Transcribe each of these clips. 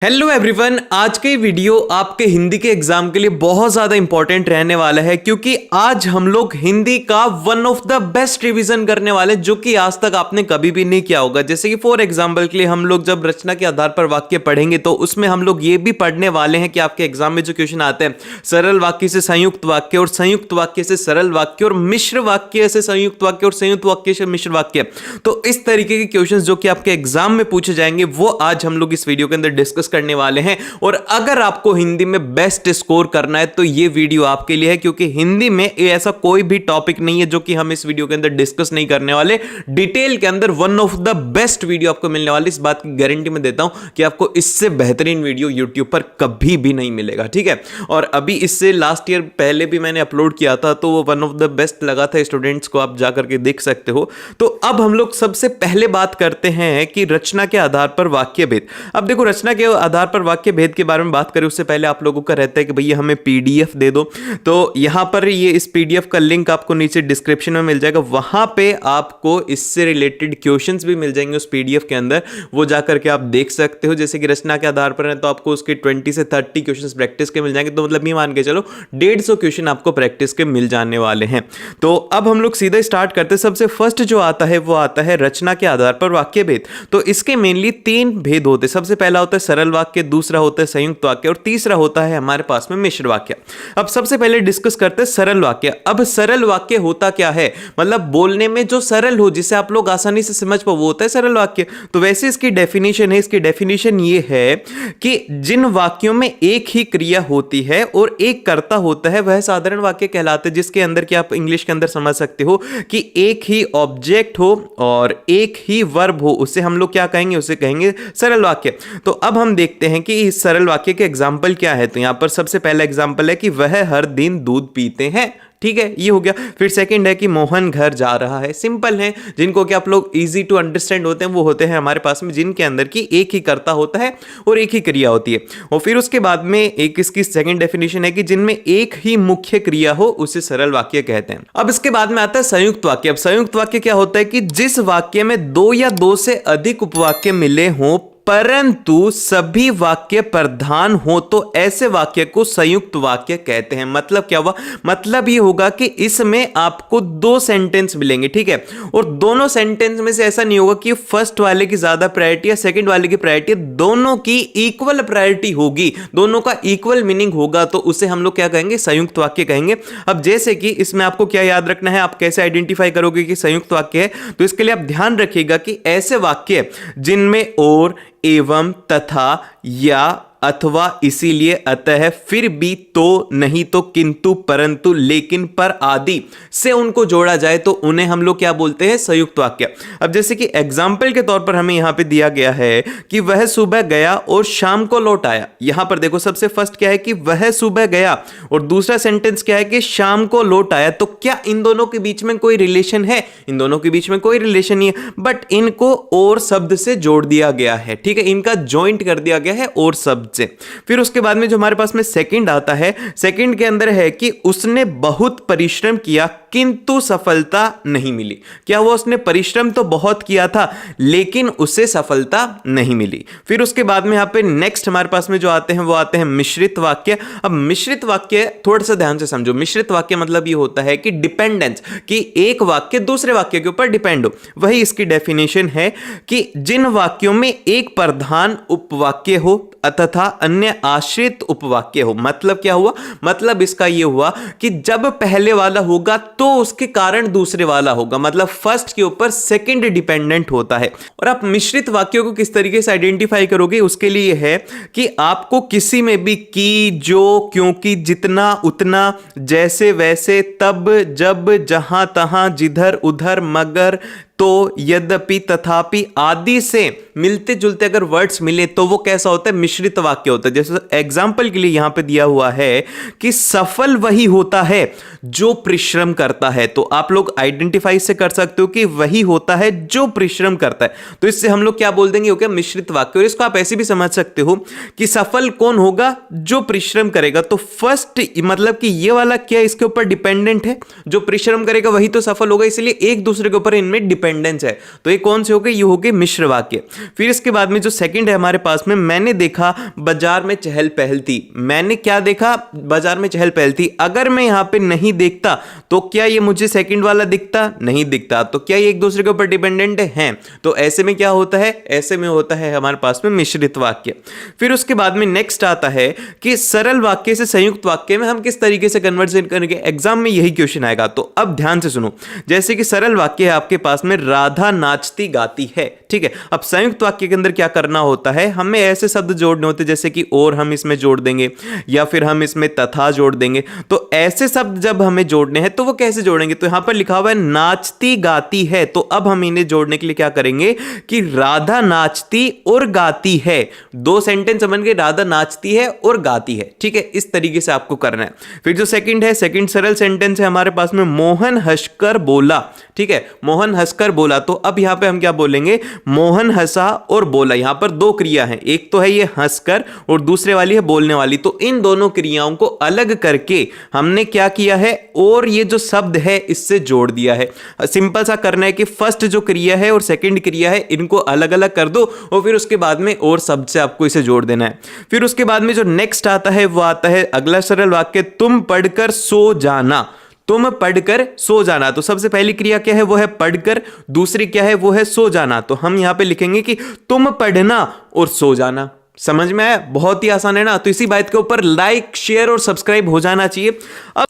Hello everyone, आज के video आपके हिंदी के एग्जाम के लिए बहुत ज्यादा इंपॉर्टेंट रहने वाला है क्योंकि आज हम लोग हिंदी का one of the best revision करने वाले जो कि आज तक आपने कभी भी नहीं किया होगा। जैसे कि फॉर एग्जांपल के लिए हम लोग जब रचना के आधार पर वाक्य पढ़ेंगे तो उसमें हम लोग ये भी पढ़ने वाले हैं कि आपके एग्जाम में जो क्वेश्चन आते हैं सरल वाक्य से संयुक्त वाक्य और संयुक्त वाक्य से सरल वाक्य और मिश्र वाक्य से संयुक्त वाक्य और संयुक्त वाक्य से मिश्र वाक्य, तो इस तरीके के क्वेश्चन जो कि आपके एग्जाम में पूछे जाएंगे वो आज हम लोग इस वीडियो के अंदर डिस्कस करने वाले हैं। और अगर आपको हिंदी में बेस्ट स्कोर करना है तो ये वीडियो आपके लिए है क्योंकि हिंदी में ऐसा कोई भी टॉपिक नहीं है जो कि हम इस वीडियो के अंदर डिस्कस नहीं करने वाले। डिटेल के अंदर one of the best video आपको मिलने वाली, इस बात की गारंटी मैं देता हूं कि आपको इससे बेहतरीन वीडियो यूट्यूब पर कभी भी नहीं मिलेगा। ठीक है, और अभी इससे लास्ट ईयर पहले भी मैंने अपलोड किया था तो वो वन ऑफ द बेस्ट लगा था स्टूडेंट्स को, आप जाकर के देख सकते हो। तो अब हम लोग सबसे पहले बात करते हैं कि रचना के आधार पर वाक्य भेद। अब देखो, रचना के आधार पर वाक्य भेद के बारे में बात करें उससे पहले आप लोगों का रहता है कि भैया हमें पीडीएफ दे दो, तो यहां पर ये इस पीडीएफ का लिंक आपको नीचे डिस्क्रिप्शन में मिल जाएगा। वहां पे आपको इससे रिलेटेड क्वेश्चंस भी मिल जाएंगे उस पीडीएफ के अंदर, वो जाकर के आप देख सकते हो। जैसे कि रचना के आधार पर है तो आपको उसके 20 से 30 क्वेश्चंस प्रैक्टिस के मिल जाएंगे, तो मतलब ये मान के चलो 150 क्वेश्चन आपको प्रैक्टिस के मिल जाने वाले हैं। तो अब हम लोग सीधा स्टार्ट करते हैं। सबसे फर्स्ट जो आता है वो आता है रचना के आधार पर वाक्य भेद। तो इसके मेनली 3 भेद होते हैं। सबसे पहला होता है सरल वाक्य, दूसरा होता है संयुक्त वाक्य और तीसरा होता है हमारे पास में मिश्र वाक्य। अब सबसे पहले डिस्कस करते हैं सरल वाक्य। अब सरल वाक्य होता क्या है, मतलब बोलने में जो सरल हो, जिसे आप लोग आसानी से समझ पाओ, वो होता है सरल वाक्य। तो वैसे इसकी डेफिनेशन है, इसकी डेफिनेशन ये है कि जिन वाक्यों में एक ही क्रिया होती है और एक कर्ता होता है वह साधारण वाक्य कहलाते हैं, जिसके अंदर कि आप इंग्लिश के अंदर समझ सकते हो कि एक ही ऑब्जेक्ट हो और एक ही वर्ब हो, उसे हम लोग क्या कहेंगे, उसे कहेंगे सरल वाक्य। तो अब हम देखते हैं कि इस सरल वाक्य के एग्जाम्पल क्या है। तो यहां पर सबसे पहला एग्जाम्पल है कि वह हर दिन दूध पीते हैं। ठीक है, ये हो गया। फिर सेकंड है कि मोहन घर जा रहा है। सिंपल है, जिनको कि आप लोग इजी टू अंडरस्टैंड होते हैं वो होते हैं हमारे पास में जिनके अंदर की एक ही कर्ता होता है और एक ही क्रिया होती है। और फिर उसके बाद में एक इसकी सेकंड डेफिनेशन है कि जिनमें एक ही मुख्य क्रिया हो उसे सरल वाक्य कहते हैं। अब इसके बाद में आता है संयुक्त वाक्य। अब संयुक्त वाक्य क्या होता है कि जिस वाक्य में 2 या 2 से अधिक उपवाक्य मिले हों परंतु सभी वाक्य प्रधान हो तो ऐसे वाक्य को संयुक्त वाक्य कहते हैं। मतलब क्या हुआ, मतलब ये होगा कि इसमें आपको 2 सेंटेंस मिलेंगे। ठीक है, और दोनों सेंटेंस में से ऐसा नहीं होगा कि फर्स्ट वाले की ज्यादा प्रायोरिटी या सेकंड वाले की प्रायोरिटी, दोनों की इक्वल प्रायोरिटी होगी, दोनों का इक्वल मीनिंग होगा, तो उसे हम लोग क्या कहेंगे, संयुक्त वाक्य कहेंगे। अब जैसे कि इसमें आपको क्या याद रखना है, आप कैसे आइडेंटिफाई करोगे कि संयुक्त वाक्य है, तो इसके लिए आप ध्यान रखिएगा कि ऐसे वाक्य जिनमें और, एवं, तथा, या, अथवा, इसीलिए, अतः, फिर भी, तो, नहीं तो, किंतु, परंतु, लेकिन, पर आदि से उनको जोड़ा जाए तो उन्हें हम लोग क्या बोलते हैं, संयुक्त वाक्य। अब जैसे कि एग्जाम्पल के तौर पर हमें यहां पे दिया गया है कि वह सुबह गया और शाम को लौट आया। यहां पर देखो सबसे फर्स्ट क्या है कि वह सुबह गया और दूसरा सेंटेंस क्या है कि शाम को लौट आया। तो क्या इन दोनों के बीच में कोई रिलेशन है? इन दोनों के बीच में कोई रिलेशन नहीं है, बट इनको और शब्द से जोड़ दिया गया है। ठीक है, इनका ज्वाइंट कर दिया गया है और शब्द से। फिर उसके बाद में जो हमारे पास में सेकंड आता है, सेकंड के अंदर है कि उसने बहुत परिश्रम किया किंतु सफलता नहीं मिली। क्या हुआ, उसने परिश्रम तो बहुत किया था लेकिन उसे सफलता नहीं मिली। फिर उसके बाद में यहां पे नेक्स्ट हमारे पास में जो आते हैं वो आते हैं मिश्रित वाक्य। अब मिश्रित वाक्य थोड़ा सा ध्यान से समझो। मिश्रित वाक्य मतलब ये होता है कि डिपेंडेंस, कि एक वाक्य दूसरे वाक्य के ऊपर डिपेंड हो। वही इसकी डेफिनेशन है कि जिन वाक्यों में एक प्रधान उपवाक्य हो तथा अन्य आश्रित उपवाक्य हो। मतलब क्या हुआ, मतलब इसका यह हुआ कि जब पहले वाला होगा तो उसके कारण दूसरे वाला होगा, मतलब फर्स्ट के ऊपर सेकंड डिपेंडेंट होता है। और आप मिश्रित वाक्यों को किस तरीके से आइडेंटिफाई करोगे, उसके लिए है कि आपको किसी में भी की, जो, क्योंकि, जितना, उतना, जैसे, वैसे, तब, जब, जहां, तहां, जिधर, उधर, मगर, तो, यद्यपि, तथापि आदि से मिलते जुलते अगर वर्ड्स मिले तो वो कैसा होता है, मिश्रित वाक्य होता है। जैसे एग्जाम्पल के लिए यहां पे दिया हुआ है कि सफल वही होता है जो परिश्रम करता है। तो आप लोग आइडेंटिफाई से कर सकते हो कि वही होता है जो परिश्रम करता है, तो इससे हम लोग क्या बोल देंगे, हो गया मिश्रित वाक्य। और इसको आप ऐसे भी समझ सकते हो कि सफल कौन होगा, जो परिश्रम करेगा। तो फर्स्ट मतलब कि ये वाला क्या इसके ऊपर डिपेंडेंट है, जो परिश्रम करेगा वही तो सफल होगा, इसलिए एक दूसरे के ऊपर इनमें डिपेंड डिपेंडेंस है। तो ये कौन से हो गए? ये हो गए मिश्र वाक्य। फिर इसके बाद में जो सेकंड है हमारे पास में, मैंने देखा बाजार में चहल पहल थी। मैंने क्या देखा? बाजार में चहल पहल थी। अगर मैं यहां पे नहीं देखता तो क्या ये मुझे सेकंड वाला दिखता? नहीं दिखता। तो क्या ये एक दूसरे के ऊपर डिपेंडेंट है? तो ऐसे में क्या होता है? ऐसे में होता है हमारे पास में मिश्रित वाक्य। फिर उसके बाद में नेक्स्ट आता है कि सरल वाक्य से संयुक्त वाक्य में हम किस तरीके से कन्वर्जन करेंगे। एग्जाम में यही क्वेश्चन आएगा, तो अब ध्यान से सुनो। जैसे कि सरल वाक्य है आपके पास में, राधा नाचती गाती है, ठीक है। अब संयुक्त वाक्य के अंदर क्या करना होता है? हमें ऐसे शब्द जोड़ने होते हैं जैसे कि और हम इसमें जोड़ देंगे या फिर हम इसमें तथा जोड़ देंगे। तो ऐसे शब्द जब हमें जोड़ने हैं तो वो कैसे जोड़ेंगे? तो यहां पर लिखा हुआ है नाचती गाती है, तो अब हम इन्हें जोड़ने के लिए क्या करेंगे कि राधा नाचती और गाती है। दो सेंटेंस बन गए, राधा नाचती है और गाती है, ठीक है। इस तरीके से आपको करना है। फिर जो सेकंड है, सेकंड सरल सेंटेंस है हमारे पास में, मोहन हंसकर बोला, ठीक है। मोहन हंसकर बोला, तो अब यहां पे हम क्या बोलेंगे? मोहन हंसा और बोला। यहां पर दो क्रिया है, एक तो है ये हंसकर और दूसरे वाली है बोलने वाली। तो इन दोनों क्रियाओं को अलग करके हमने क्या किया है? और ये जो शब्द है इससे जोड़ दिया है। सिंपल सा करना है कि फर्स्ट जो क्रिया है और सेकंड क्रिया है इनको अलग अलग कर दो और फिर उसके बाद में और शब्द से आपको इसे जोड़ देना है। फिर उसके बाद में जो नेक्स्ट आता है वो आता है अगला सरल वाक्य, तुम पढ़कर सो जाना। तुम पढ़कर सो जाना, तो सबसे पहली क्रिया क्या है? वो है पढ़कर। दूसरी क्या है? वो है सो जाना। तो हम यहां पे लिखेंगे कि तुम पढ़ना और सो जाना। समझ में आया? बहुत ही आसान है ना। तो इसी बात के ऊपर लाइक, शेयर और सब्सक्राइब हो जाना चाहिए।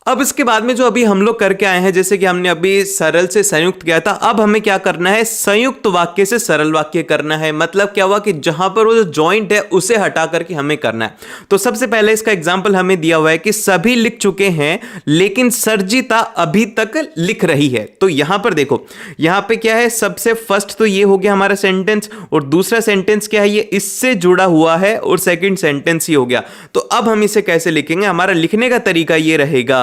अब इसके बाद में जो अभी हम लोग करके आए हैं, जैसे कि हमने अभी सरल से संयुक्त किया था, अब हमें क्या करना है? संयुक्त वाक्य से सरल वाक्य करना है। मतलब क्या हुआ कि जहां पर वो जो जॉइंट है उसे हटा करके हमें करना है। तो सबसे पहले इसका एग्जाम्पल हमें दिया हुआ है कि सभी लिख चुके हैं लेकिन सर्जिता अभी तक लिख रही है। तो यहां पर देखो, यहां पे क्या है? सबसे फर्स्ट तो ये हो गया हमारा सेंटेंस, और दूसरा सेंटेंस क्या है? ये इससे जुड़ा हुआ है, और सेकंड सेंटेंस ही हो गया। तो अब हम इसे कैसे लिखेंगे? हमारा लिखने का तरीका ये रहेगा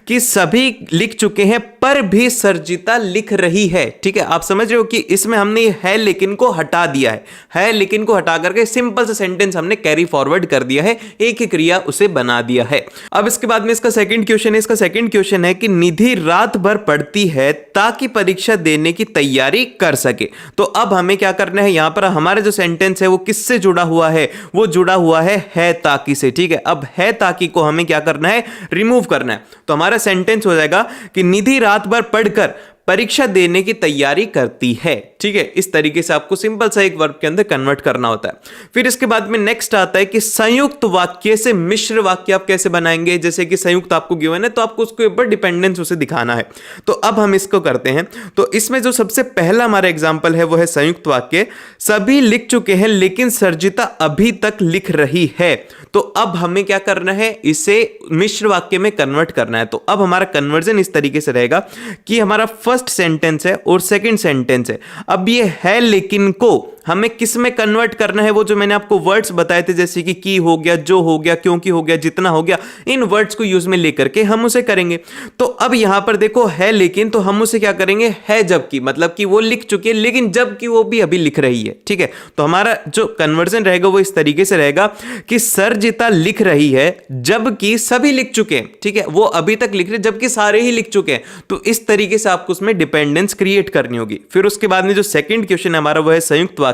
कि सभी लिख चुके हैं पर भी सर्जिता लिख रही है, ठीक है। आप समझ रहे हो कि इसमें हमने है लेकिन को हटा दिया है लेकिन को हटा करके सिंपल सा सेंटेंस हमने कैरी फॉरवर्ड कर दिया है, एक ही क्रिया उसे बना दिया है। अब इसके बाद में इसका सेकंड क्वेश्चन है। इसका सेकंड क्वेश्चन है कि निधि रात भर पढ़ती है ताकि परीक्षा देने की तैयारी कर सके। तो अब हमें क्या करना है? यहां पर हमारा जो सेंटेंस है वो किससे जुड़ा हुआ है? वो जुड़ा हुआ है ताकि से, ठीक है। अब है ताकि को हमें क्या करना है? रिमूव करना है। तो हमारा सेंटेंस हो जाएगा कि निधि रात भर पढ़कर परीक्षा देने की तैयारी करती है, ठीक है। इस तरीके से आपको सिंपल सा एक वर्ब के अंदर कन्वर्ट करना होता है। फिर इसके बाद में नेक्स्ट आता है कि संयुक्त वाक्य से मिश्र वाक्य आप कैसे बनाएंगे। जैसे कि संयुक्त आपको गिवन है तो आपको उसके ऊपर डिपेंडेंस उसे दिखाना है। तो अब हम इसको करते हैं। तो इसमें जो सबसे पहला हमारा एग्जाम्पल है वो है संयुक्त वाक्य, सभी लिख चुके हैं लेकिन सर्जिता अभी तक लिख रही है। तो अब हमें क्या करना है? इसे मिश्र वाक्य में कन्वर्ट करना है। तो अब हमारा कन्वर्जन इस तरीके से रहेगा कि हमारा फर्स्ट सेंटेंस है और सेकंड सेंटेंस है। अब ये है लेकिन को हमें किस में कन्वर्ट करना है? वो जो मैंने आपको वर्ड्स बताए थे जैसे कि हो गया, जो हो गया, क्योंकि हो गया, जितना हो गया, इन वर्ड्स को यूज में लेकर के हम उसे करेंगे। तो अब यहां पर देखो है लेकिन, तो हम उसे क्या करेंगे? है जबकि, मतलब कि वो लिख चुकी है लेकिन जबकि वो भी अभी लिख रही है, ठीक है। तो हमारा जो कन्वर्जन रहेगा वो इस तरीके से रहेगा कि सर्जिता लिख रही है जबकि सभी लिख चुके हैं, ठीक है। वो अभी तक लिख रहे जबकि सारे ही लिख चुके हैं। तो इस तरीके से आपको उसमें डिपेंडेंस क्रिएट करनी होगी। फिर उसके बाद में जो सेकंड क्वेश्चन है हमारा वो है संयुक्त वाक्य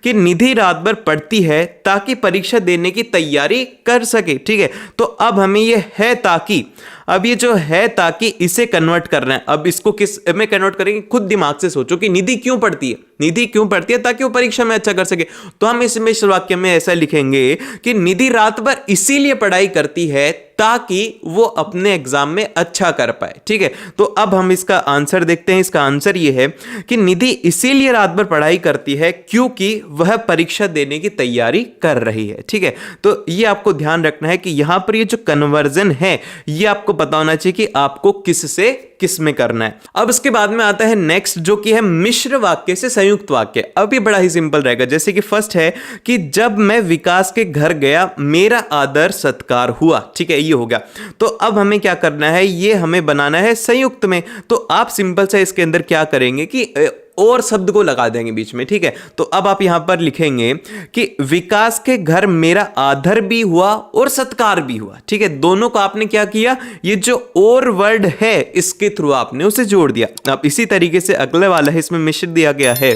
कि निधि रात भर पढ़ती है ताकि परीक्षा देने की तैयारी कर सके, ठीक है। तो अब हमें ये है ताकि, अब ये जो है ताकि इसे कन्वर्ट करना है। अब इसको किस में कन्वर्ट करेंगे? खुद दिमाग से सोचो कि निधि क्यों पढ़ती है? निधि क्यों पढ़ती है? ताकि वो परीक्षा में अच्छा कर सके। तो हम इस मिश्र वाक्य में ऐसा लिखेंगे कि निधि रात भर इसीलिए पढ़ाई करती है ताकि वो अपने एग्जाम में अच्छा कर पाए, ठीक है। तो अब हम इसका आंसर देखते हैं। इसका आंसर ये है कि निधि इसीलिए रात भर पढ़ाई करती है क्योंकि वह परीक्षा देने की तैयारी कर रही है, ठीक है। तो ये आपको ध्यान रखना है कि यहां पर ये जो कन्वर्जन है ये आपको पता होना चाहिए कि आपको किस से किस में करना है। अब इसके बाद में आता है नेक्स्ट जो कि है मिश्र वाक्य से संयुक्त वाक्य। अब ये बड़ा ही सिंपल रहेगा। जैसे कि फर्स्ट है कि जब मैं विकास के घर गया मेरा आदर सत्कार हुआ, ठीक है, ये हो गया। तो अब हमें क्या करना है? ये हमें बनाना है संयुक्त में। तो आप सिंपल सा इसके अंदर क्या करेंगे कि और शब्द को लगा देंगे बीच में, ठीक है। तो अब आप यहां पर लिखेंगे कि विकास के घर मेरा आदर भी हुआ और सत्कार भी हुआ, ठीक है। दोनों को आपने क्या किया? ये जो और वर्ड है इसके के थ्रू आपने उसे जोड़ दिया। अब इसी तरीके से अगले वाला है, इसमें मिश्र दिया गया है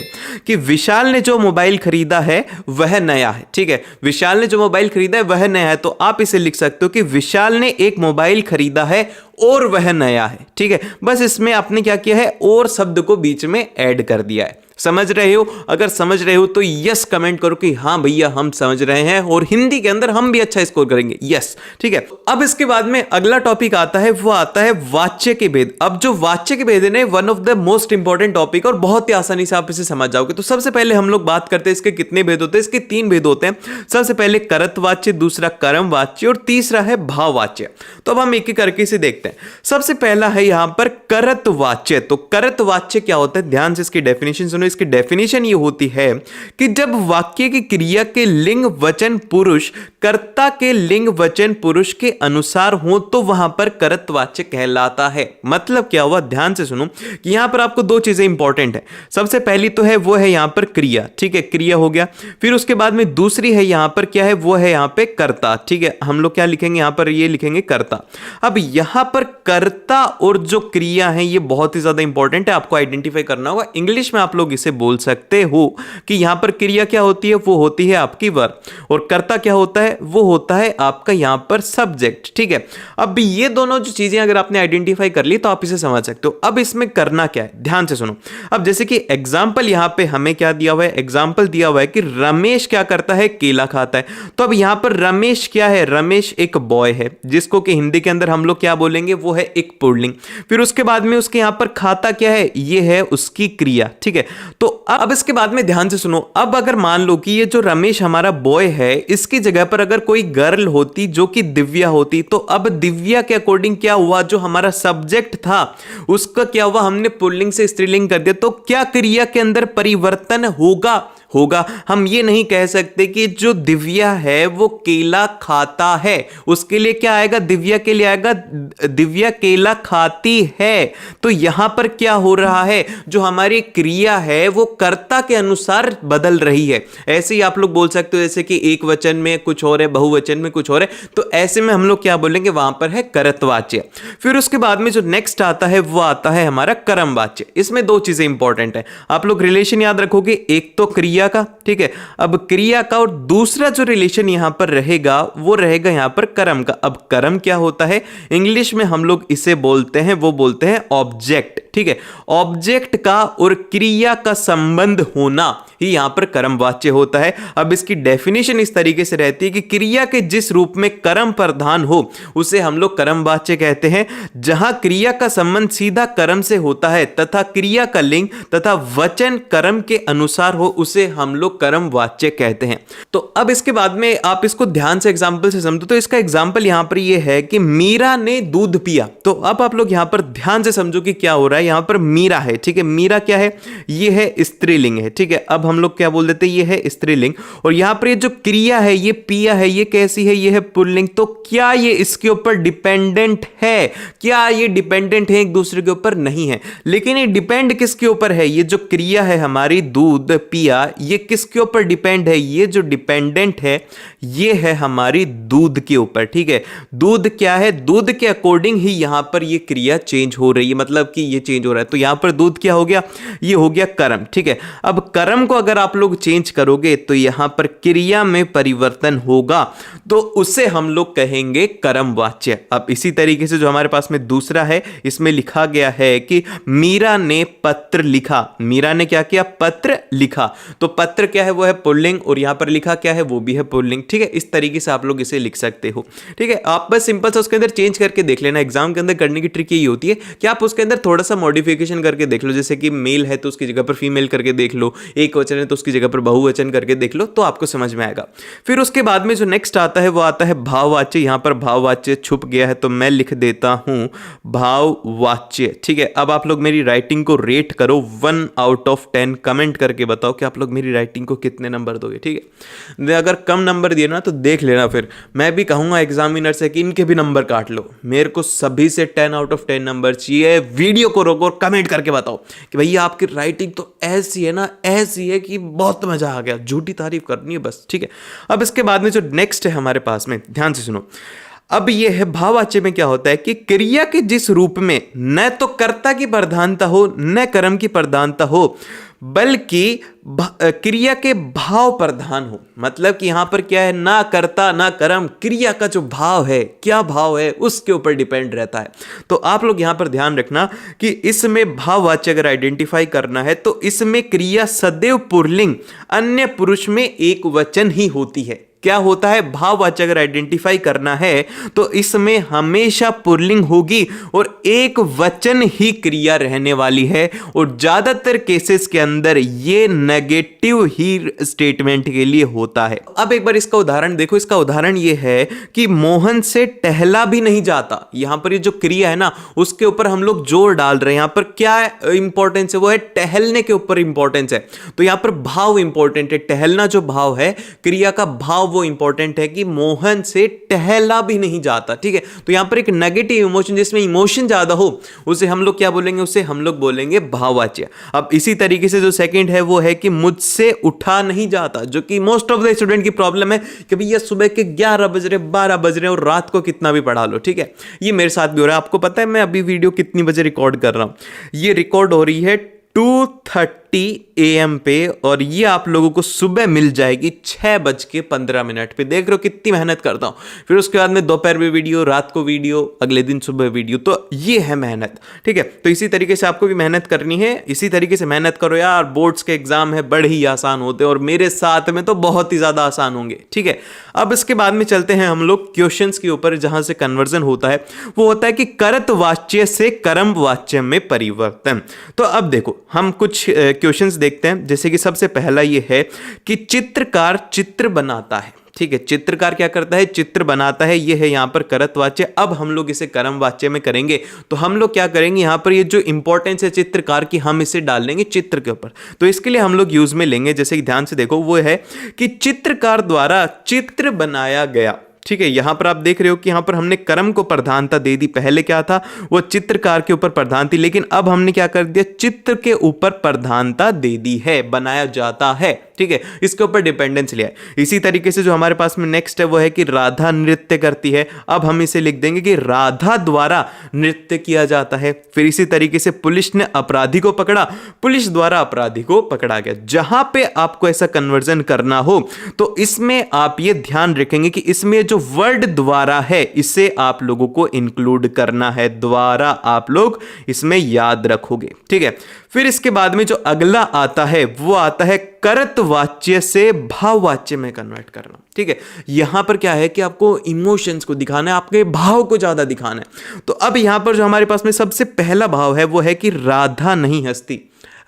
कि विशाल ने जो मोबाइल खरीदा है वह नया है। ठीक है, विशाल ने जो मोबाइल खरीदा है वह नया है, तो आप इसे लिख सकते हो कि विशाल ने एक मोबाइल खरीदा है और वह नया है। ठीक है, बस इसमें आपने क्या किया है, और शब्द को बीच में ऐड कर दिया है। समझ रहे हो? अगर समझ रहे हो तो यस कमेंट करो कि हाँ भैया हम समझ रहे हैं और हिंदी के अंदर हम भी अच्छा स्कोर करेंगे। यस, ठीक है। अब इसके बाद में अगला टॉपिक आता है, वो आता है वाच्य के भेद। अब जो वाच्य के भेद है one of the most important topic, और बहुत ही आसानी से आप इसे समझ जाओगे। तो सबसे पहले हम लोग बात करते हैं इसके कितने भेद होते हैं। इसके 3 भेद होते हैं। सबसे पहले करतवाच्य, दूसरा कर्मवाच्य और तीसरा है भाववाच्य। तो अब हम एक एक करके इसे देखते हैं। सबसे पहला है यहां पर करतवाच्य। तो करतवाच्य क्या होता है, ध्यान से इसकी डेफिनेशन सुनो। इसकी डेफिनेशन ये होती है कि जब वाक्य की क्रिया के लिंग वचन पुरुष कर्ता के लिंग वचन पुरुष के अनुसार हो तो वहां पर करतवाच्य कहलाता है। मतलब क्या हुआ, ध्यान से सुनो कि यहां पर आपको 2 चीजें इंपॉर्टेंट है। सबसे पहली तो है वो है यहां पर क्रिया। ठीक है, क्रिया हो गया। फिर उसके बाद में दूसरी है यहां पर क्या है, वो है यहां पे कर्ता। ठीक है, हम लोग क्या लिखेंगे यहां पर, ये लिखेंगे कर्ता। अब यहां पर कर्ता और जो क्रिया है ये बहुत ही ज्यादा इंपॉर्टेंट है, आपको आइडेंटिफाई करना होगा। इंग्लिश में आप लोग इसे बोल सकते हो कि यहां पर क्रिया क्या होती है, वो होती है आपकी वर्ब, और कर्ता क्या होता है, वो होता है आपका यहां पर सब्जेक्ट। ठीक है, अब ये दोनों जो चीजें अगर आपने आइडेंटिफाई कर ली तो आप इसे समझ सकते हो। अब इसमें करना क्या है, ध्यान से सुनो। अब जैसे कि एग्जाम्पल यहां पे हमें क्या दिया हुआ है, एग्जाम्पल दिया हुआ है कि रमेश क्या करता है, केला खाता है। तो अब यहां पर रमेश क्या है, रमेश एक बॉय है, जिसको कि हिंदी के अंदर हम लोग क्या बोलेंगे, वो है एक पुल्लिंग। फिर उसके बाद में उसके यहां पर खाता क्या है, ये है उसकी क्रिया। ठीक है, तो अब इसके बाद में ध्यान से सुनो। अब अगर मान लो कि ये जो रमेश हमारा बॉय है, इसकी जगह पर अगर कोई गर्ल होती जो कि दिव्या होती, तो अब दिव्या के अकॉर्डिंग क्या हुआ, जो हमारा सब्जेक्ट था उसका क्या हुआ, हमने पुल्लिंग से स्त्रीलिंग कर दिया। तो क्या क्रिया के अंदर परिवर्तन होगा? हम ये नहीं कह सकते कि जो दिव्या है वो केला खाता है, उसके लिए क्या आएगा, दिव्या के लिए आएगा दिव्या केला खाती है। तो यहां पर क्या हो रहा है, जो हमारी क्रिया है वो कर्ता के अनुसार बदल रही है। ऐसे ही आप लोग बोल सकते हो जैसे कि एक वचन में कुछ और है, बहुवचन में कुछ और है, तो ऐसे में हम लोग क्या बोलेंगे, वहां पर है करतवाच्य। फिर उसके बाद में जो नेक्स्ट आता है वो आता है हमारा कर्मवाच्य। इसमें 2 चीजें इंपॉर्टेंट है, आप लोग रिलेशन याद रखोगे, एक तो क्रिया का, ठीक है, अब क्रिया का, और दूसरा जो रिलेशन यहां पर रहेगा वो रहेगा यहां पर कर्म का। अब कर्म क्या होता है, इंग्लिश में हम लोग इसे बोलते हैं, वो बोलते हैं ऑब्जेक्ट। ठीक है, ऑब्जेक्ट का और क्रिया का संबंध होना ही यहां पर कर्मवाच्य होता है। अब इसकी डेफिनेशन इस तरीके से रहती है कि क्रिया के जिस रूप में कर्म प्रधान हो उसे हम लोग कर्मवाच्य कहते हैं। जहां क्रिया का संबंध सीधा कर्म से होता है तथा क्रिया का लिंग तथा वचन कर्म के अनुसार हो उसे हम लोग कर्मवाच्य कहते हैं। तो अब इसके बाद में आप इसको ध्यान से एग्जांपल से समझो। तो इसका एग्जांपल यहां पर ये है कि मीरा ने दूध पिया। तो अब आप लोग यहां पर ध्यान से समझो कि क्या हो रहा है, यहां पर मीरा है। ठीक है, मीरा क्या है, ये है स्त्रीलिंग है। ठीक है, अब हम लोग क्या बोल देते हैं, ये है स्त्रीलिंग, और यहां पर ये जो क्रिया है ये पिया है, ये कैसी है, ये है पुल्लिंग। तो क्या ये इसके ऊपर डिपेंडेंट है, क्या ये डिपेंडेंट है एक दूसरे के ऊपर? नहीं है। लेकिन ये डिपेंड किसके ऊपर है, ये जो क्रिया है हमारी दूध पिया, ये किसके ऊपर डिपेंड है, ये जो डिपेंडेंट है ये है हमारी दूध के ऊपर। ठीक है, दूध क्या है, दूध के अकॉर्डिंग ही यहां पर ये क्रिया चेंज हो रही है, मतलब कि ये चेंज हो रहा है। तो यहां पर दूध क्या हो गया, ये हो गया कर्म। ठीक है, अब कर्म को अगर आप लोग चेंज करोगे तो यहां पर क्रिया में परिवर्तन होगा, तो उसे हम लोग कहेंगे कर्मवाच्य। अब इसी तरीके से जो हमारे पास में दूसरा है, इसमें लिखा गया है कि मीरा ने पत्र लिखा। मीरा ने क्या किया, पत्र लिखा। तो पत्र क्या है, वो है पुल्लिंग, और यहां पर लिखा क्या है, वो भी है पुल्लिंग। ठीक है, इस तरीके से आप लोग इसे लिख सकते हो। ठीक है, आप बस सिंपल से उसके अंदर चेंज करके देख लेना। एग्जाम के अंदर करने की ट्रिक यही होती है कि आप उसके अंदर थोड़ा सा मॉडिफिकेशन करके देख लो। जैसे कि मेल है तो उसकी जगह पर फीमेल करके देख लो, एक वचन है तो उसकी जगह पर बहुवचन करके देख लो, तो आपको समझ में आएगा। फिर उसके बाद में जो नेक्स्ट आता है वो आता है भाववाच्य। यहां पर भाववाच्य छुप गया है तो मैं लिख देता हूं भाववाच्य। ठीक है, अब आप लोग मेरी राइटिंग को रेट करो 1 आउट ऑफ 10, कमेंट करके बताओ कि आप लोग मेरी राइटिंग को कितने नंबर दोगे। ठीक है, अगर कम नंबर दिए ना तो देख लेना, फिर मैं भी कहूंगा एग्जामिनर से कि इनके भी नंबर काट लो। मेरे को सभी से 10 आउट ऑफ 10 नंबर चाहिए। वीडियो को रोको और कमेंट करके बताओ कि भैया आपकी राइटिंग तो ऐसी है ना, ऐसी है कि बहुत मजा आ गया। झूठी तारीफ करनी है बस। ठीक है, अब इसके बाद में जो नेक्स्ट है हमारे पास में, ध्यान से सुनो। अब ये है भाववाच्य में क्या होता है कि क्रिया के जिस रूप में न तो कर्ता की प्रधानता हो न कर्म की प्रधानता हो, बल्कि क्रिया के भाव प्रधान हो। मतलब कि यहां पर क्या है, ना कर्ता ना कर्म, क्रिया का जो भाव है, क्या भाव है, उसके ऊपर डिपेंड रहता है। तो आप लोग यहां पर ध्यान रखना कि इसमें भाववाच्य अगर आइडेंटिफाई करना है तो इसमें क्रिया सदैव पुल्लिंग अन्य पुरुष में एक वचन ही होती है। क्या होता है, भाववाचक अगर आइडेंटिफाई करना है तो इसमें हमेशा पुल्लिंग होगी और एक वचन ही क्रिया रहने वाली है, और ज्यादातर केसेस के अंदर ये नेगेटिव ही स्टेटमेंट के लिए होता है। अब एक बार इसका उदाहरण देखो। इसका उदाहरण ये है कि मोहन से टहला भी नहीं जाता। यहां पर ये जो क्रिया है ना, उसके ऊपर हम लोग जोर डाल रहे हैं। यहां पर क्या इंपॉर्टेंस है, वो है टहलने के ऊपर इंपॉर्टेंस है। तो यहां पर भाव इंपॉर्टेंट है, टहलना जो भाव है, क्रिया का भाव वो इंपॉर्टेंट है कि मोहन से टहला भी नहीं जाता। ठीक है, तो यहां पर एक नेगेटिव इमोशन, जिसमें इमोशन ज्यादा हो, उसे हम लोग क्या बोलेंगे, उसे हम लोग बोलेंगे भाववाच्य। अब इसी तरीके से जो सेकंड है वो है कि मुझसे उठा नहीं जाता, जो कि मोस्ट ऑफ द स्टूडेंट की प्रॉब्लम है कि भैया सुबह के 11 बज रहे, 12 बज रहे और रात को कितना भी पढ़ा लो। ठीक है, ये मेरे साथ भी हो रहा है। आपको पता है मैं अभी वीडियो कितनी बजे रिकॉर्ड कर रहा हूं? ये रिकॉर्ड हो रही है 2:30 AM पे, और ये आप लोगों को सुबह मिल जाएगी 6:15 पे। देख रहे हो कितनी मेहनत करता हूं। फिर उसके बाद में दोपहर में वीडियो, रात को वीडियो, अगले दिन सुबह वीडियो। तो ये है मेहनत। ठीक है, तो इसी तरीके से आपको भी मेहनत करनी है। इसी तरीके से मेहनत करो यार। बोर्ड्स के एग्जाम है, बड़े ही आसान होते हैं, और मेरे साथ में तो बहुत ही ज्यादा आसान होंगे। ठीक है, अब इसके बाद में चलते हैं हम लोग क्वेश्चंस के ऊपर, जहां से कन्वर्जन होता है वो होता है कि करत वाच्य से कर्म वाच्य में परिवर्तन। तो अब देखो हम कुछ क्वेश्चंस देखते हैं। जैसे कि सबसे पहला ये है कि चित्रकार चित्र बनाता है। ठीक है, चित्रकार क्या करता है, चित्र बनाता है। ये है यहां पर करत वाच्य। अब हम लोग इसे कर्म वाच्य में करेंगे तो हम लोग क्या करेंगे, यहां पर ये जो इंपॉर्टेंस है चित्रकार की, हम इसे डाल लेंगे चित्र के ऊपर। तो इसके लिए हम लोग यूज में लेंगे, जैसे कि ध्यान से देखो, वो है कि चित्रकार द्वारा चित्र बनाया गया। ठीक है, यहां पर आप देख रहे हो कि यहां पर हमने कर्म को प्रधानता दे दी। पहले क्या था, वो चित्रकार के ऊपर प्रधान थी, लेकिन अब हमने क्या कर दिया, चित्र के ऊपर प्रधानता दे दी है, बनाया जाता है। ठीक है, इसके ऊपर डिपेंडेंस लिया है। इसी तरीके से जो हमारे पास में नेक्स्ट है वो है कि राधा नृत्य करती है। अब हम इसे लिख देंगे कि राधा द्वारा नृत्य किया जाता है। फिर इसी तरीके से पुलिस ने अपराधी को पकड़ा, पुलिस द्वारा अपराधी को पकड़ा गया। जहां पे आपको ऐसा कन्वर्जन करना हो तो इसमें आप ये ध्यान रखेंगे कि इसमें जो वर्ड द्वारा है इसे आप लोगों को इंक्लूड करना है। द्वारा आप लोग इसमें याद रखोगे। ठीक है, फिर इसके बाद में जो अगला आता है वो आता है करत वाच्य से भाववाच्य में कन्वर्ट करना। ठीक है, यहां पर क्या है कि आपको इमोशंस को दिखाना है, आपके भाव को ज्यादा दिखाना है। तो अब यहां पर जो हमारे पास में सबसे पहला भाव है वो है कि राधा नहीं हंसती।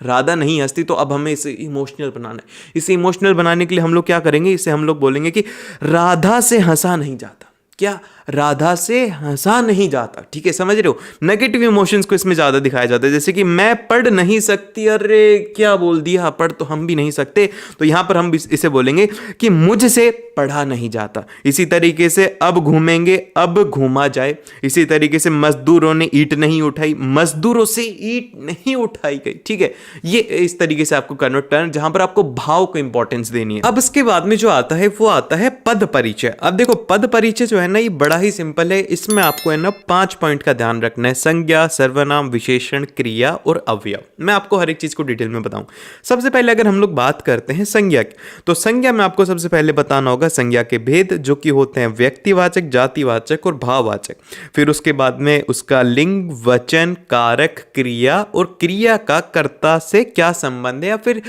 राधा नहीं हंसती, तो अब हमें इसे इमोशनल बनाना है। इसे इमोशनल बनाने के लिए हम लोग क्या करेंगे, इसे हम लोग बोलेंगे कि राधा से हंसा नहीं जाता। क्या, राधा से हंसा नहीं जाता। ठीक है, समझ रहे हो, नेगेटिव इमोशंस को इसमें ज्यादा दिखाया जाता है। जैसे कि मैं पढ़ नहीं सकती, अरे क्या बोल दिया, पढ़ तो हम भी नहीं सकते। तो यहां पर हम इसे बोलेंगे कि मुझसे पढ़ा नहीं जाता। इसी तरीके से अब घूमेंगे, अब घूमा जाए। इसी तरीके से मजदूरों ने ईंट नहीं उठाई, मजदूरों से ईंट नहीं उठाई गई। ठीक है, ये इस तरीके से आपको कन्वर्ट करना, जहां पर आपको भाव को इंपॉर्टेंस देनी है। अब इसके बाद में जो आता है वो आता है पद परिचय। अब देखो पद परिचय जो है ना, ये बड़ा ही सिंपल है। इसमें आपको है ना 5 पॉइंट का ध्यान रखना है। संज्ञा, सर्वनाम, विशेषण, क्रिया और अवयव। मैं आपको हर एक चीज को डिटेल में बताऊं। सबसे पहले अगर हम लोग बात करते हैं संज्ञा की, तो संज्ञा में आपको सबसे पहले बताना होगा संज्ञा के भेद, जो कि होते हैं व्यक्तिवाचक, जातिवाचक और भाववाचक। फिर उसके बाद में उसका लिंग, वचन, कारक, क्रिया, और क्रिया का कर्ता से क्या संबंध है, या फिर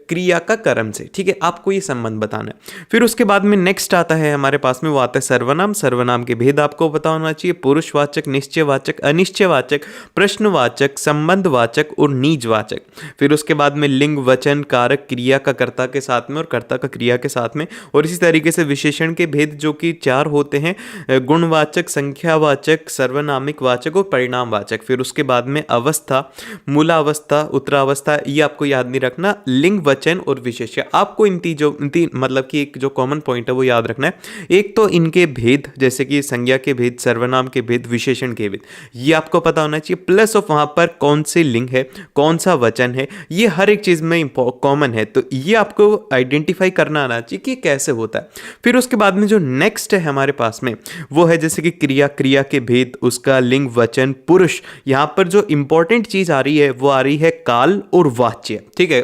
क्रिया का कर्म से। ठीक है, आपको ये संबंध बताना है। फिर उसके बाद में नेक्स्ट आता है हमारे पास में, वो आता है सर्वनाम। सर्वनाम के भेद आपको पता होना चाहिए। पुरुषवाचक, निश्चयवाचक, अनिश्चयवाचक, प्रश्नवाचक, संबंधवाचक और निजवाचक। फिर उसके बाद में लिंग, वचन, कारक, क्रिया का कर्ता के साथ में और कर्ता का क्रिया के साथ में। और इसी तरीके से विशेषण के भेद जो कि 4 होते हैं, गुणवाचक, संख्यावाचक, सर्वनामिक वाचक और परिणामवाचक। फिर उसके बाद में अवस्था, मूलावस्था, उत्तरावस्था, ये आपको याद नहीं रखना। लिंग, वचन और विशेष्य, आपको इन तीन मतलब कि एक जो कॉमन पॉइंट है वो याद रखना है। एक तो इनके भेद, जैसे कि कि संज्ञा के भेद, सर्वनाम के भेद, विशेषण के भेद, ये आपको पता होना चाहिए। प्लस ऑफ वहाँ पर कौन से लिंग है, कौन सा वचन है, ये हर एक चीज़ में कॉमन है, तो ये आपको आइडेंटिफाई करना आना चाहिए कि कैसे होता है। फिर उसके बाद में जो नेक्स्ट है हमारे पास में वो है जैसे कि क्रिया, क्रिया के भेद, उसका लिंग, वचन, पुरुष। यहाँ पर जो इंपॉर्टेंट चीज़ आ रही है वो आ रही है काल और वाच्य। ठीक है,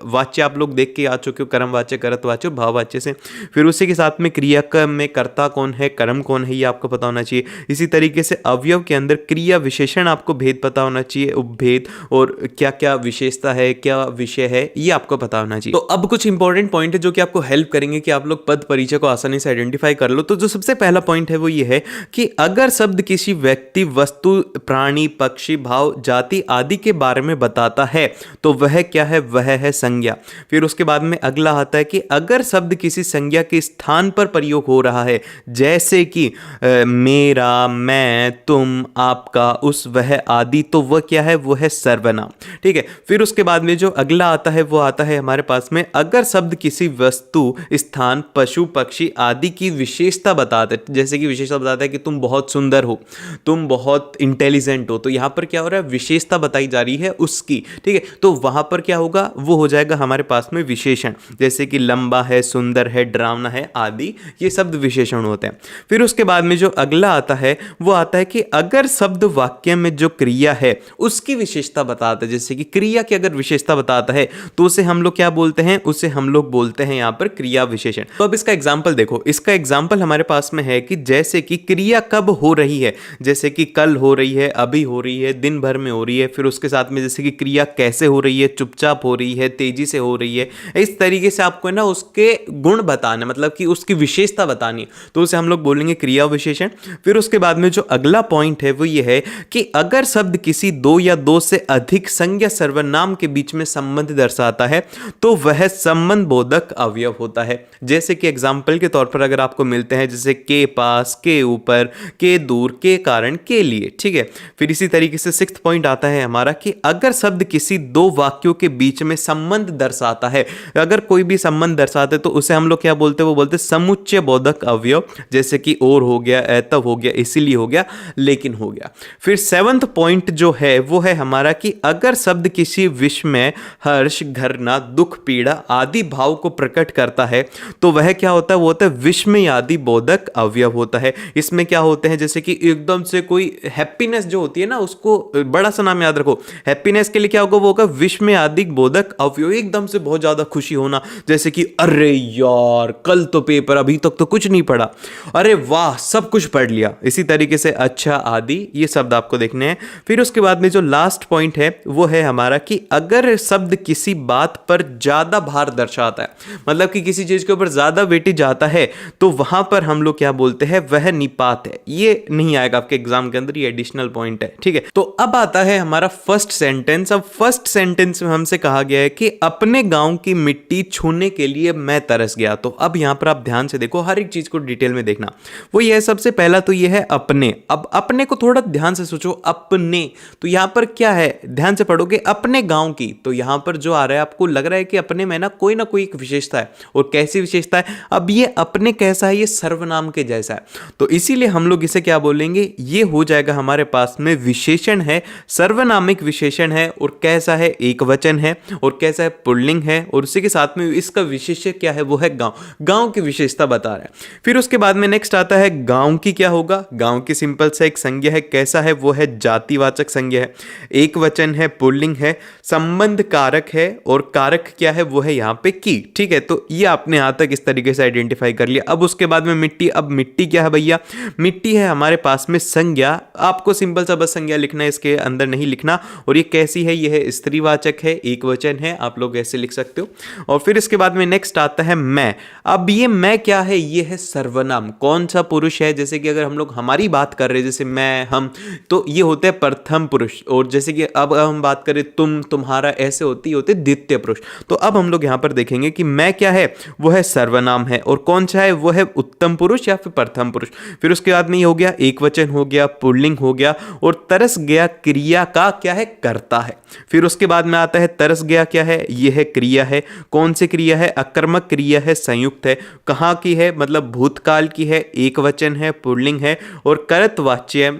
वाच्य आप लोग देख के आ चुके हो, कर्म वाच्य, करत वाच्य, भाव वाच्य से। फिर उसी के साथ में क्रिया में कर्ता कौन है, कर्म कौन है, ये आपको पता होना चाहिए। इसी तरीके से अवयव के अंदर क्रिया विशेषण आपको भेद पता होना चाहिए, उपभेद, और क्या क्या विशेषता है, क्या विषय है, ये आपको पता होना चाहिए। तो अब कुछ इंपॉर्टेंट पॉइंट है जो कि आपको हेल्प करेंगे कि आप लोग पद परिचय को आसानी से आइडेंटिफाई कर लो। तो जो सबसे पहला पॉइंट है वो ये है कि अगर शब्द किसी व्यक्ति, वस्तु, प्राणी, पक्षी, भाव, जाति आदि के बारे में बताता है तो वह क्या है, वह है संज्ञा। फिर उसके बाद में अगला आता है कि अगर शब्द किसी संज्ञा के स्थान पर प्रयोग हो रहा है, जैसे कि मेरा, मैं, तुम, आपका, उस, वह आदि, तो वह क्या है, वो है सर्वनाम। ठीक है, फिर उसके बाद में जो अगला आता है वो आता है हमारे पास में अगर शब्द किसी वस्तु, स्थान, पशु, पक्षी आदि की विशेषता बताते, जैसे कि विशेषता बताता है कि तुम बहुत सुंदर हो, तुम बहुत इंटेलिजेंट हो, तो यहां पर क्या हो रहा है, विशेषता बताई जा रही है उसकी। ठीक है, तो वहां पर क्या होगा, वो हो जाएगा हमारे पास में विशेषण, जैसे कि लंबा है, सुंदर है, डरावना है आदि, ये शब्द विशेषण होते हैं। फिर उसके बाद में जो अगला आता है वो आता है कि अगर शब्द वाक्य में जो क्रिया है उसकी विशेषता बताता है, जैसे कि क्रिया की अगर विशेषता बताता है तो उसे हम लोग क्या बोलते हैं, उसे हम लोग बोलते हैं यहां पर क्रिया विशेषण। तो अब इसका एग्जाम्पल देखो, इसका एग्जाम्पल हमारे पास में है कि जैसे कि क्रिया कब हो रही है, जैसे कि कल हो रही है, अभी हो रही है, दिन भर में हो रही है। फिर उसके साथ में जैसे कि क्रिया कैसे हो रही है, चुपचाप हो रही है, तेजी से हो रही है। इस तरीके से आपको ना उसके गुण बताने, मतलब कि उसकी विशेषता बतानी, तो उसे हम लोग बोलेंगे क्रिया विशेषण। फिर उसके बाद में जो अगला पॉइंट है वो ये है कि अगर शब्द किसी दो या दो से अधिक संज्ञा सर्वनाम के बीच में संबंध दर्शाता है तो वह संबंध बोधक अवयव होता है। जैसे कि एग्जाम्पल के तौर पर अगर आपको मिलते हैं जैसे के पास, के ऊपर, के दूर, के कारण, के लिए। ठीक है, फिर इसी तरीके से सिक्स्थ पॉइंट आता है हमारा कि अगर शब्द किसी दो वाक्यों के बीच में संबंध दर्शाता है, अगर कोई भी संबंध दर्शाते तो उसे हम लोग क्या बोलते हैं, वो बोलते हैं समुच्चय बोधक अवयव, जैसे कि और हो गया, तब हो गया, इसीलिए हो गया, लेकिन हो गया। फिर सेवंथ पॉइंट जो है वो है हमारा कि अगर शब्द किसी विस्मय, हर्ष, घृणा, दुख, पीड़ा आदि भाव को प्रकट करता है तो वह क्या होता है, वो होता है विस्मय आदि बोधक अवयव होता है। इसमें क्या होते हैं, जैसे कि एकदम से कोई हैप्पीनेस जो होती है ना, उसको बड़ा सा नाम याद रखो, हैप्पीनेस के लिए क्या होगा, वो होगा विस्मय आदि बोधक अवयव। एकदम से बहुत ज्यादा खुशी होना, जैसे कि अरे यार कल तो पेपर, अभी तक तो कुछ नहीं पढ़ा, अरे वाह सब कुछ पढ़ लिया। इसी तरीके से अच्छा आदि, ये शब्द आपको देखने हैं। फिर उसके बाद में जो लास्ट पॉइंट है वो है हमारा कि अगर शब्द किसी बात पर ज्यादा भार दर्शाता है, मतलब कि किसी चीज के ऊपर ज्यादा वेटेज आता है, तो वहां पर हम लोग क्या बोलते हैं, वह निपात है। ये नहीं आएगा आपके एग्जाम के अंदर, ये एडिशनल पॉइंट है। ठीक है, तो अब आता है हमारा फर्स्ट सेंटेंस। अब फर्स्ट सेंटेंस में हमसे कहा गया है कि अपने गांव की मिट्टी छूने के लिए मैं तरस गया। तो अब यहां पर आप ध्यान से देखो, हर एक चीज को डिटेल में देखना। वो ये है, सबसे पहला तो ये है अपने। अब अपने को थोड़ा ध्यान से सोचो, अपने, तो यहां पर क्या है, ध्यान से पढ़ोगे, अपने गांव की, तो यहां पर जो आ रहा है आपको लग रहा है कि अपने में ना कोई एक विशेषता है। और कैसी विशेषता है, अब ये अपने कैसा है, ये सर्वनाम के जैसा है, तो इसीलिए हम लोग इसे क्या बोलेंगे, ये हो जाएगा हमारे पास में विशेषण है, सर्वनामिक विशेषण है। और कैसा है, एक वचन है, और कैसा है, पुल्लिंग है, और उसी के साथ में इसका विशेष्य क्या है, वो है गांव, गांव की विशेषता बता रहा है। फिर उसके बाद में नेक्स्ट आता है गांव की, क्या होगा, गांव की सिंपल सा एक संज्ञा है, कैसा है, वो है जातिवाचक संज्ञा है, एक वचन है, पुल्लिंग है, संबंध कारक है, और कारक क्या है, वो है यहाँ पे की। ठीक है, तो ये आपने यहां तक इस तरीके से आइडेंटिफाई कर लिया। अब उसके बाद में मिट्टी। अब मिट्टी क्या है भैया, मिट्टी है हमारे पास में संज्ञा, आपको सिंपल सा बस संज्ञा लिखना है, इसके अंदर नहीं लिखना। और ये कैसी है, ये है स्त्रीवाचक है, एक वचन है, आप लोग ऐसे लिख सकते हो। और फिर इसके बाद में नेक्स्ट आता है मैं। अब ये मैं क्या है, ये है सर्वनाम, कौन सा पुरुष है, जैसे कि अगर हम लोग हमारी बात कर रहे हैं, जैसे मैं, हम, तो ये होते हैं प्रथम पुरुष। और जैसे कि अब हम बात करें तुम, तुम्हारा, ऐसे होते द्वितीय पुरुष। तो अब हम लोग यहां पर देखेंगे कि मैं क्या है, वो है सर्वनाम है, और कौन सा है, वो है उत्तम पुरुष या फिर प्रथम पुरुष। फिर उसके बाद में ये हो गया, एक वचन हो गया, पुल्लिंग हो गया, और तरस गया क्रिया का क्या है, कर्ता है। फिर उसके बाद में आता है तरस गया क्या है, ये है क्रिया है, कौन सी क्रिया है, अकर्मक क्रिया है, संयुक्त है, कहां की है, मतलब भूतकाल की है, एक वचन है, पुल्लिंग है और कर्तवाच्य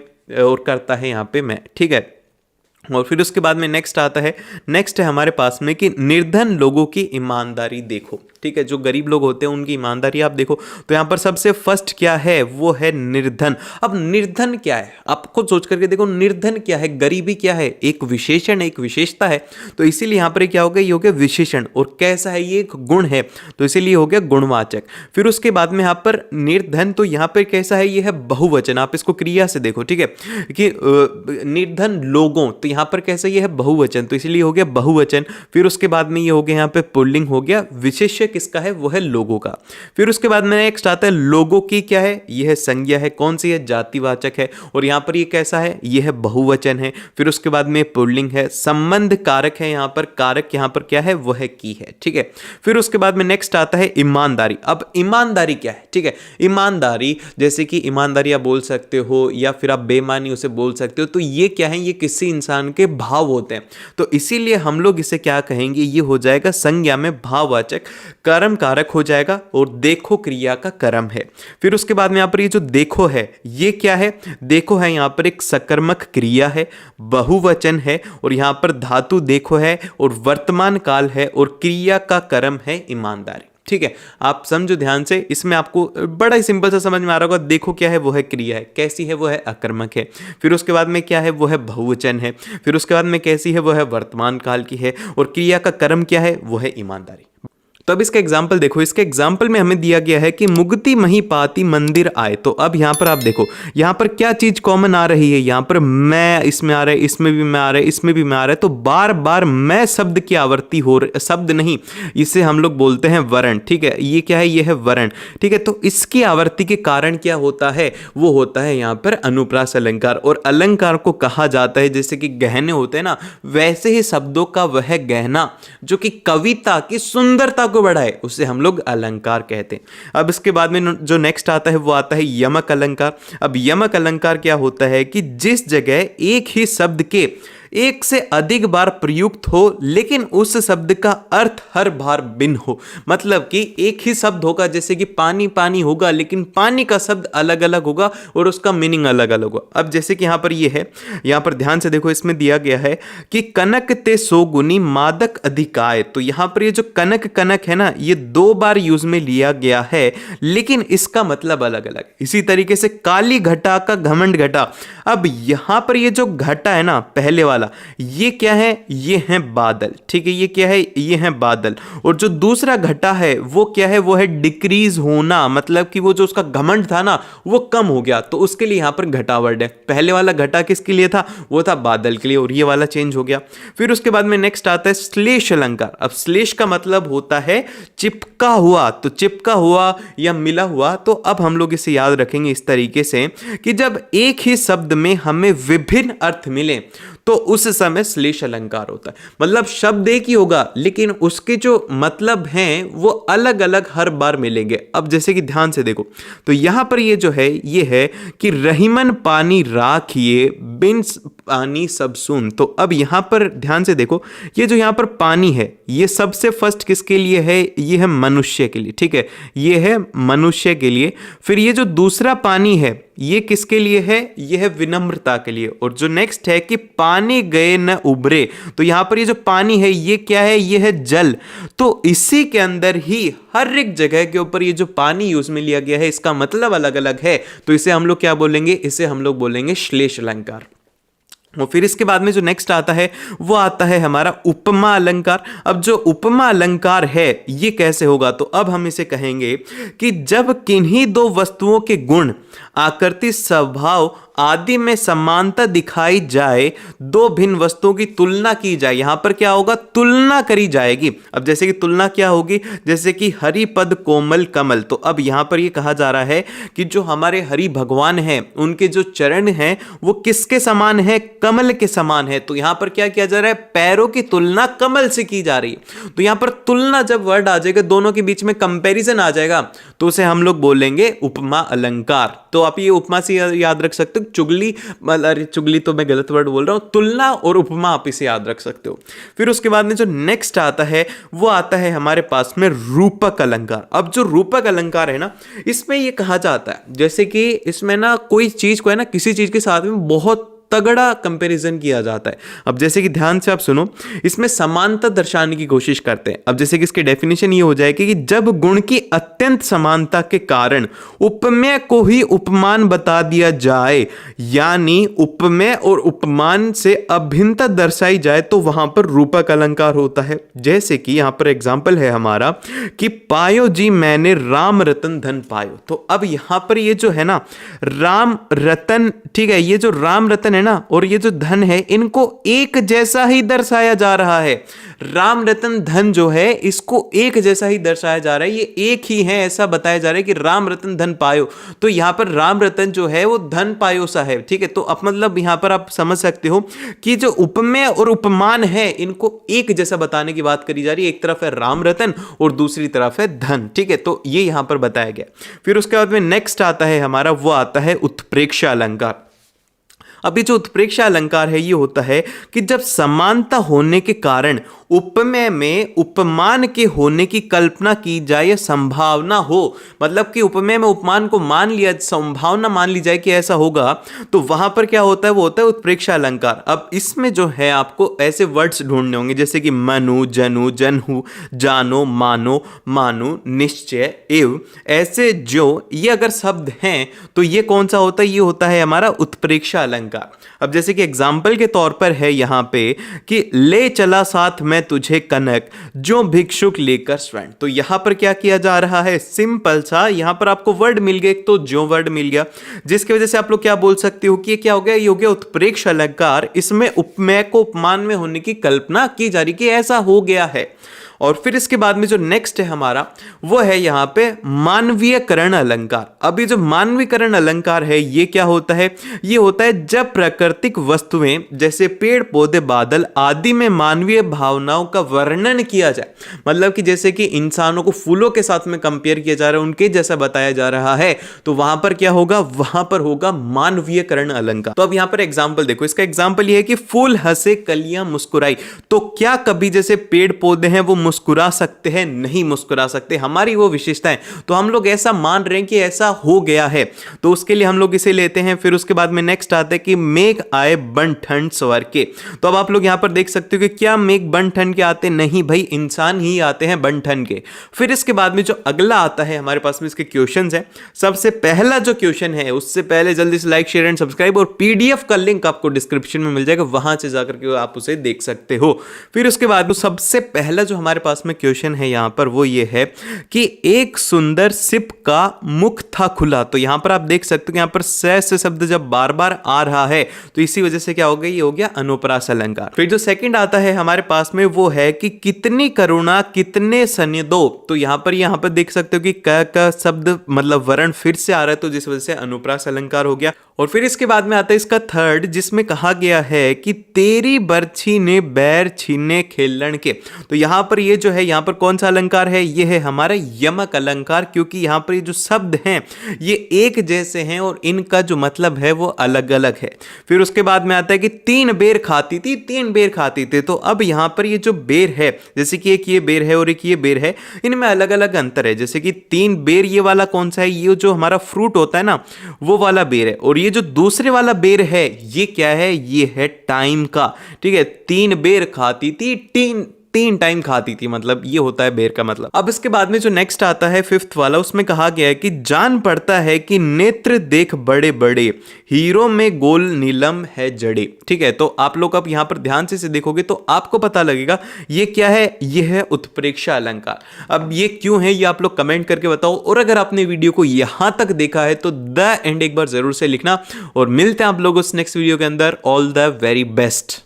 और करता है यहाँ पे मैं, ठीक है। और फिर उसके बाद में नेक्स्ट आता है, नेक्स्ट है हमारे पास में कि निर्धन लोगों की ईमानदारी देखो, ठीक है। जो गरीब लोग होते हैं उनकी ईमानदारी आप देखो। तो यहाँ पर सबसे फर्स्ट क्या है, वो है निर्धन। अब निर्धन क्या है, आप खुद सोच करके देखो, निर्धन क्या है, गरीबी क्या है, एक विशेषण है, एक विशेषता है। तो इसीलिए यहाँ पर क्या हो गया, ये हो गया विशेषण। और कैसा है, ये एक गुण है, तो इसीलिए हो गया गुणवाचक। फिर उसके बाद में यहाँ पर निर्धन, तो यहाँ पर कैसा है, ये है बहुवचन। आप इसको क्रिया से देखो, ठीक है, कि निर्धन लोगों, तो यहाँ पर कैसा, ये है बहुवचन, तो इसलिए हो गया बहुवचन। फिर उसके बाद में ये हो गया यहाँ पे पुल्लिंग हो गया, विशेष्य किसका है, वो है लोगों का। फिर उसके बाद में नेक्स्ट आता है लोगों की, क्या है, ये है संज्ञा है, कौन सी है, जातिवाचक है। और यहाँ पर ये कैसा है, ये है बहुवचन है। फिर उसके बाद में पुल्लिंग है, संबंध कारक है, यहाँ पर कारक यहाँ पर क्या है, वो है की है, ठीक है। फिर उसके बाद में नेक्स्ट आता है ईमानदारी। अब ईमानदारी क्या है, ठीक है, ईमानदारी जैसे कि ईमानदारी आप बोल सकते हो या फिर आप बेईमानी उसे बोल सकते हो। तो ये क्या है, ये किसी इंसान के भाव होते हैं, तो इसीलिए हम लोग इसे क्या कहेंगे, ये हो जाएगा संज्ञा में भाववाचक, कर्म कारक हो जाएगा। और देखो क्रिया का कर्म है। फिर उसके बाद में यहाँ पर ये जो देखो है, ये क्या है, देखो है यहाँ पर एक सकर्मक क्रिया है, बहुवचन है, और यहाँ पर धातु देखो है, और वर्तमान काल है, और क्रिया का कर्म है ईमानदारी, ठीक है। आप समझो ध्यान से, इसमें आपको बड़ा ही सिंपल सा समझ में आ रहा होगा। देखो क्या है, वो है क्रिया है, कैसी है, वो है अकर्मक है। फिर उसके बाद में क्या है, वो है बहुवचन है। फिर उसके बाद में कैसी है, वो है वर्तमान काल की है, और क्रिया का कर्म क्या है, वो है ईमानदारी। तो अब इसका एग्जाम्पल देखो, इसके एग्जाम्पल में हमें दिया गया है कि मुक्ति मही पाती मंदिर आए। तो अब यहाँ पर आप देखो, यहाँ पर क्या चीज कॉमन आ रही है, यहाँ पर मैं इसमें आ रहा है, इसमें भी मैं आ रहा है, इसमें भी मैं आ रहा है। तो बार बार मैं शब्द की आवृत्ति हो रही, शब्द नहीं, इसे हम लोग बोलते हैं वर्ण, ठीक है। ये क्या है, ये है वर्ण, ठीक है। तो इसकी आवृत्ति के कारण क्या होता है, वो होता है यहाँ पर अनुप्रास अलंकार। और अलंकार को कहा जाता है, जैसे कि गहने होते हैं ना, वैसे ही शब्दों का वह गहना जो कि कविता की सुंदरता को बढ़ाए, उसे हम लोग अलंकार कहते हैं। अब इसके बाद में जो नेक्स्ट आता है, वो आता है यमक अलंकार। अब यमक अलंकार क्या होता है कि जिस जगह एक ही शब्द के एक से अधिक बार प्रयुक्त हो, लेकिन उस शब्द का अर्थ हर बार भिन्न हो। मतलब कि एक ही शब्द होगा, जैसे कि पानी पानी होगा, लेकिन पानी का शब्द अलग अलग होगा और उसका मीनिंग अलग अलग होगा। अब जैसे कि यहाँ पर ये है, यहाँ पर ध्यान से देखो, इसमें दिया गया है कि कनक ते सोगुनी मादक अधिकाय। तो यहाँ पर ये जो कनक कनक है ना, ये 2 बार यूज में लिया गया है, लेकिन इसका मतलब अलग अलग। इसी तरीके से काली घटा का घमंड घटा। अब यहाँ पर ये जो घटा है ना, पहले वाला, ये क्या है, ये है बादल, ठीक है। ये क्या है, ये है बादल। और जो दूसरा घटा है वो क्या है, वो है डिक्रीज होना, मतलब कि वो जो उसका घमंड था ना, वो कम हो गया, तो उसके लिए यहां पर घटा वर्ड है। पहले वाला घटा किसके लिए था, वो था बादल के लिए, और ये वाला चेंज हो गया। फिर उसके बाद में नेक्स्ट आता है श्लेष अलंकार। अब श्लेष का मतलब होता है चिपका हुआ, तो चिपका हुआ या मिला हुआ। तो अब हम लोग इसे याद रखेंगे इस तरीके से कि जब एक ही शब्द में हमें विभिन्न अर्थ मिले, तो उस समय श्लेष अलंकार होता है। मतलब शब्द एक ही होगा, लेकिन उसके जो मतलब हैं वो अलग अलग हर बार मिलेंगे। अब जैसे कि ध्यान से देखो, तो यहां पर ये जो है, ये है कि रहीमन पानी राखिए बिन पानी सब सुन। तो अब यहां पर ध्यान से देखो, ये जो यहां पर पानी है, ये सबसे फर्स्ट किसके लिए है, ये है मनुष्य के लिए, ठीक है, ये है मनुष्य के लिए। फिर ये जो दूसरा पानी है, ये किसके लिए है, ये है विनम्रता के लिए। और जो नेक्स्ट है कि पानी गए न उबरे, तो यहां पर ये जो पानी है, ये क्या है, ये है जल। तो इसी के अंदर ही हर एक जगह के ऊपर ये जो पानी यूज में लिया गया है, इसका मतलब अलग अलग है। तो इसे हम लोग क्या बोलेंगे, इसे हम लोग बोलेंगे श्लेष अलंकार। और फिर इसके बाद में जो नेक्स्ट आता है, वो आता है हमारा उपमा अलंकार। अब जो उपमा अलंकार है, ये कैसे होगा, तो अब हम इसे कहेंगे कि जब किन्हीं 2 वस्तुओं के गुण, आकृति, स्वभाव आदि में समानता दिखाई जाए, 2 भिन्न वस्तुओं की तुलना की जाए। यहां पर क्या होगा, तुलना करी जाएगी। अब जैसे कि तुलना क्या होगी, जैसे कि हरि पद कोमल कमल। तो अब यहां पर ये कहा जा रहा है कि जो हमारे हरि भगवान हैं, उनके जो चरण हैं वो किसके समान है, कमल के समान है। तो यहां पर क्या किया जा रहा है, पैरों की तुलना कमल से की जा रही है। तो यहां पर तुलना जब वर्ड आ जाएगा, दोनों के बीच में कंपैरिजन आ जाएगा, तो उसे हम लोग बोलेंगे उपमा अलंकार। तो आप ये उपमा से याद रख सकते हो। चुगली, अरे चुगली तो मैं गलत वर्ड बोल रहा हूँ, तुलना और उपमा आप इसे याद रख सकते हो। फिर उसके बाद में जो नेक्स्ट आता है वो आता है हमारे पास में रूपक अलंकार। अब जो रूपक अलंकार है ना, इसमें ये कहा जाता है जैसे कि इसमें ना कोई चीज को है ना किसी चीज के साथ में बहुत तगड़ा कंपैरिजन किया जाता है। अब जैसे कि ध्यान से आप सुनो, इसमें समानता दर्शाने की कोशिश करते हैं। अब जैसे कि इसकी डेफिनेशन ये हो जाएगी कि जब गुण की अत्यंत समानता के कारण उपमेय को ही उपमान बता दिया जाए, यानी उपमेय और उपमान से अभिन्नता दर्शाई जाए, तो वहां पर रूपक अलंकार होता है। जैसे कि यहां पर एग्जाम्पल है हमारा कि पायो जी मैंने राम रतन धन पायो। तो अब यहां पर ये जो है ना राम रतन, ठीक है, ये जो राम रतन है ना और ये जो धन है, इनको एक जैसा ही दर्शाया जा रहा है। राम रतन धन जो है इसको एक जैसा ही दर्शाया जा रहा है, ये एक ही है ऐसा बताया जा रहा है कि राम रतन धन पायो। तो यहां पर राम रतन जो है वो धन पायो सा है, ठीक है। तो अब मतलब यहां पर आप समझ सकते हो कि जो उपमेय और उपमान है इनको एक जैसा बताने की बात करी जा रही है। एक तरफ है राम रतन और दूसरी तरफ है धन, ठीक है। तो ये यहां पर बताया गया। फिर उसके बाद में नेक्स्ट आता है हमारा, वो आता है उत्प्रेक्षा अलंकार। अभी जो उत्प्रेक्षा अलंकार है ये होता है कि जब समानता होने के कारण उपमेय में उपमान के होने की कल्पना की जाए या संभावना हो, मतलब कि उपमेय में उपमान को मान लिया, संभावना मान ली जाए कि ऐसा होगा, तो वहां पर क्या होता है, वो होता है उत्प्रेक्षा अलंकार। अब इसमें जो है आपको ऐसे वर्ड्स ढूंढने होंगे जैसे कि मनु, जनु, जनहु, जानो, मानो, मानु, निश्चय, एव, ऐसे जो ये अगर शब्द हैं तो ये कौन सा होता है, ये होता है हमारा उत्प्रेक्षा अलंकार। अब जैसे कि एग्जाम्पल के तौर पर है यहां पे कि ले चला साथ में तुझे कनक जो भिक्षुक लेकर स्वर्ण। तो यहां पर क्या किया जा रहा है, सिंपल सा यहां पर आपको वर्ड मिल गया, एक तो जो वर्ड मिल गया, जिसकी वजह से आप लोग क्या बोल सकते हो कि ये क्या हो गया, ये हो गया उत्प्रेक्ष अलंकार। इसमें उपमेय को उपमान में होने की कल्पना की जा रही कि ऐसा हो गया है। और फिर इसके बाद में जो नेक्स्ट है हमारा वो है यहां पे मानवीयकरण अलंकार। अभी जो मानवीयकरण अलंकार है ये क्या होता है, ये होता है जब प्राकृतिक वस्तुएं जैसे पेड़ पौधे बादल आदि में मानवीय भावनाओं का वर्णन किया जाए, मतलब कि जैसे कि इंसानों को फूलों के साथ में कंपेयर किया जा रहा है, उनके जैसा बताया जा रहा है, तो वहां पर क्या होगा, वहां पर होगा मानवीयकरण अलंकार। तो अब यहां पर एग्जाम्पल देखो, इसका एग्जाम्पल ये है कि फूल हंसे कलियां मुस्कुराई। तो क्या कभी जैसे पेड़ पौधे हैं वो मुस्कुरा सकते हैं, नहीं मुस्कुरा सकते, हमारी वो विशेषता है। तो हम लोग ऐसा मान रहे हैं कि ऐसा हो गया है, तो उसके लिए हम लोग इसे लेते हैं। फिर उसके बाद में नेक्स्ट आता है कि मेघ आए बन ठंड स्वर के। तो अब आप लोग यहां पर देख सकते हो कि क्या मेघ बन ठंड के आते, नहीं भाई, इंसान ही आते हैं बन ठंड के। फिर इसके बाद में जो अगला आता है हमारे पास में इसके क्वेश्चंस है। सबसे पहला जो क्वेश्चन है, उससे पहले जल्दी से लाइक शेयर एंड सब्सक्राइब, और पीडीएफ का लिंक आपको डिस्क्रिप्शन में मिल जाएगा, वहां से जाकर के आप उसे देख सकते हो। फिर उसके बाद सबसे पहला जो हमारे पास में क्वेश्चन है यहां पर वो ये है कि एक सुंदर सिप का मुख था खुला। तो यहां पर आप देख सकते हो कि यहां पर से शब्द जब बार बार आ रहा है तो इसी वजह से क्या हो गया, ये हो गया अनुप्रास अलंकार। फिर जो सेकंड आता है हमारे पास में वो है कि कितनी करुणा कितने सन्निधो। तो यहां पर देख सकते हो कि का शब्द मतलब वर्ण फिर से आ रहा है, तो जिस वजह से अनुप्रास अलंकार हो गया। और फिर इसके बाद में आता है इसका थर्ड, जिसमें कहा गया है कि तेरी बरछी ने बैर छीने खेलन के। तो यहां पर ये जो है, यहां पर कौन सा अलंकार है, ये है हमारा यमक अलंकार, क्योंकि यहां पर ये जो शब्द हैं ये एक जैसे हैं और इनका जो मतलब है वो अलग अलग है। फिर उसके बाद में आता है कि 3 बेर खाती थी, 3 बेर खाती थी। तो अब यहां पर ये जो बेर है, जैसे कि एक ये बेर है और एक ये बेर है, इनमें अलग अलग अंतर है। जैसे कि 3 बेर ये वाला कौन सा है, ये जो हमारा फ्रूट होता है ना वो वाला बेर है, और ये जो दूसरे वाला बेर है ये क्या है, ये है टाइम का, ठीक है। 3 बेर खाती थी, 3 टाइम खाती थी, मतलब ये होता है बेर का मतलब। अब इसके बाद में जो नेक्स्ट आता है फिफ्थ वाला, उसमें कहा गया है कि जान पड़ता है कि नेत्र देख बड़े बड़े हीरो में गोल नीलम है जड़े। ठीक है, तो आप लोग अब यहां पर ध्यान से देखोगे तो आपको पता लगेगा ये क्या है, ये है उत्प्रेक्षा अलंकार। अब ये क्यों है ये आप लोग कमेंट करके बताओ, और अगर आपने वीडियो को यहां तक देखा है तो द एंड एक बार जरूर से लिखना, और मिलते हैं आप लोगों से नेक्स्ट वीडियो के अंदर। All the very best.